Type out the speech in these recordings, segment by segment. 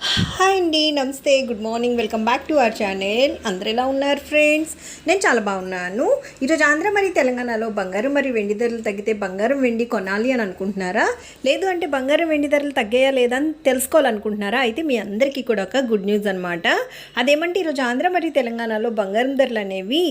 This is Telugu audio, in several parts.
హాయ్ అండి, నమస్తే, good morning, welcome back to our channel. అందరు ఎలా ఉన్నారు ఫ్రెండ్స్? నేను చాలా బాగున్నాను. ఈరోజు ఆంధ్ర మరియు తెలంగాణలో బంగారం మరియు వెండి ధరలు తగ్గితే బంగారం వెండి కొనాలి అని అనుకుంటున్నారా? లేదు అంటే బంగారం వెండి ధరలు తగ్గాయా లేదా అని తెలుసుకోవాలనుకుంటున్నారా? అయితే మీ అందరికీ కూడా ఒక గుడ్ న్యూస్ అనమాట. అదేమంటే ఈరోజు ఆంధ్ర మరియు తెలంగాణలో బంగారం ధరలు అనేవి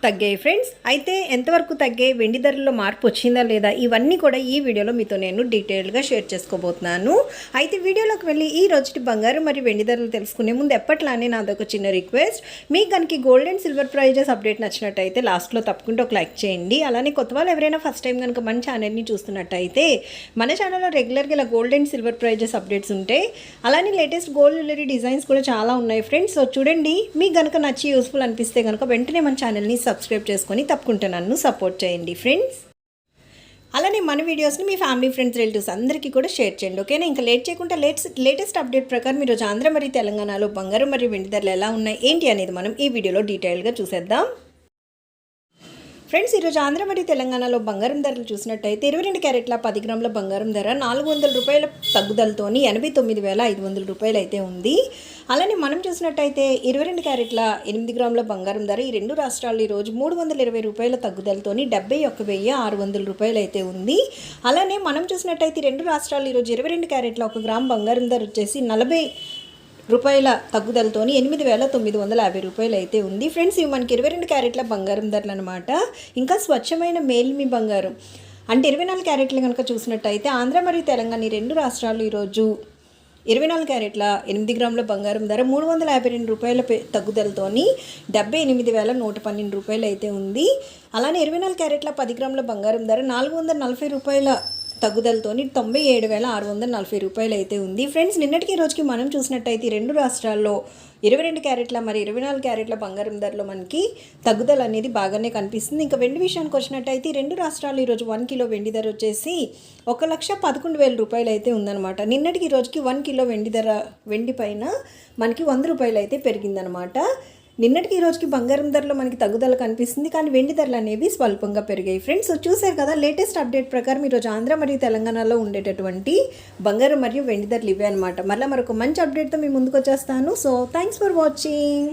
తగ్గాయి ఫ్రెండ్స్. అయితే ఎంతవరకు తగ్గాయి, వెండి ధరల్లో మార్పు వచ్చిందా లేదా, ఇవన్నీ కూడా ఈ వీడియోలో మీతో నేను డీటెయిల్గా షేర్ చేసుకోబోతున్నాను. అయితే వీడియోలోకి వెళ్ళి ఈ రోజుటి బంగారం మరియు వెండి ధరలు తెలుసుకునే ముందు ఎప్పట్లానే నాదొక చిన్న రిక్వెస్ట్. మీకు కనుక gold and silver prizes update నచ్చినట్టయితే లాస్ట్లో తప్పకుండా ఒక లైక్ చేయండి. అలానే కొత్త వాళ్ళు ఎవరైనా ఫస్ట్ టైం కనుక మన ఛానల్ని చూస్తున్నట్టయితే మన ఛానల్లో రెగ్యులర్గా ఇలా gold and silver prizes updates ఉంటాయి. అలానే లేటెస్ట్ గోల్డ్ జ్యువెలరీ డిజైన్స్ కూడా చాలా ఉన్నాయి ఫ్రెండ్స్. సో చూడండి, మీకు కనుక నచ్చి యూస్ఫుల్ అనిపిస్తే కనుక వెంటనే మన ఛానల్ని సబ్స్క్రైబ్ చేసుకొని తప్పకుండా నన్ను సపోర్ట్ చేయండి ఫ్రెండ్స్. అలానే మన వీడియోస్ని మీ ఫ్యామిలీ, ఫ్రెండ్స్, రిలేటివ్స్ అందరికీ కూడా షేర్ చేయండి. ఓకేనా? ఇంకా లేట్ చేయకుండా లేటెస్ట్ అప్డేట్ ప్రకారం ఈరోజు ఆంధ్ర మరియు తెలంగాణలో బంగారం మరియు వెండి ధరలు ఎలా ఉన్నాయి ఏంటి అనేది మనం ఈ వీడియోలో డీటెయిల్గా చూసేద్దాం. ఫ్రెండ్స్, ఈరోజు ఆంధ్ర మరియు తెలంగాణలో బంగారం ధరలు చూసినట్టయితే 22 క్యారెట్ల 10 గ్రాముల బంగారం ధర 400 రూపాయల తగ్గుదలతోని 89,500 రూపాయలు అయితే ఉంది. అలానే మనం చూసినట్టయితే 22 క్యారెట్ల 8 గ్రాముల బంగారం ధర ఈ రెండు రాష్ట్రాల్లో ఈరోజు 320 రూపాయల తగ్గుదలతోని 71,600 రూపాయలు అయితే ఉంది. అలానే మనం చూసినట్టయితే రెండు రాష్ట్రాల్లో ఈరోజు 22 క్యారెట్ల 1 గ్రామ్ బంగారం ధర వచ్చేసి 40 రూపాయల తగ్గుదలతోని 8,950 రూపాయలు అయితే ఉంది. ఫ్రెండ్స్, ఇవి మనకి 22 క్యారెట్ల బంగారం ధరలు అనమాట. ఇంకా స్వచ్ఛమైన మేల్మి బంగారం అంటే 24 క్యారెట్లు కనుక చూసినట్టయితే ఆంధ్ర మరియు తెలంగాణ ఈ రెండు రాష్ట్రాలు ఈరోజు 24 క్యారెట్ల 8 గ్రాముల బంగారం ధర 352 రూపాయల తగ్గుదలతోని 78,112 రూపాయలు అయితే ఉంది. అలానే 24 క్యారెట్ల 10 గ్రాముల బంగారం ధర 440 రూపాయల తగ్గుదలతోని 97,640 రూపాయలు అయితే ఉంది. ఫ్రెండ్స్, నిన్నటికి రోజుకి మనం చూసినట్టయితే రెండు రాష్ట్రాల్లో 22 క్యారెట్ల మరి 24 క్యారెట్ల బంగారం ధరలో మనకి తగ్గుదల అనేది బాగానే కనిపిస్తుంది. ఇంకా వెండి విషయానికి వచ్చినట్టయితే రెండు రాష్ట్రాలు ఈరోజు 1 కిలో వెండి ధర వచ్చేసి 1,11,000 రూపాయలు అయితే ఉందన్నమాట. నిన్నటికి రోజుకి 1 కిలో వెండి పైన మనకి 100 రూపాయలు అయితే పెరిగిందనమాట. నిన్నటికి ఈ రోజుకి బంగారం ధరలో మనకి తగ్గుదల కనిపిస్తుంది, కానీ వెండి ధరలు అనేవి స్వల్పంగా పెరిగాయి. ఫ్రెండ్స్, చూసారు కదా, లేటెస్ట్ అప్డేట్ ప్రకారం ఈరోజు ఆంధ్ర మరియు తెలంగాణలో ఉండేటటువంటి బంగారం మరియు వెండి ధరలు ఇవే అనమాట. మళ్ళీ మరొక మంచి అప్డేట్తో మీ ముందుకు వచ్చేస్తాను. So thanks for watching.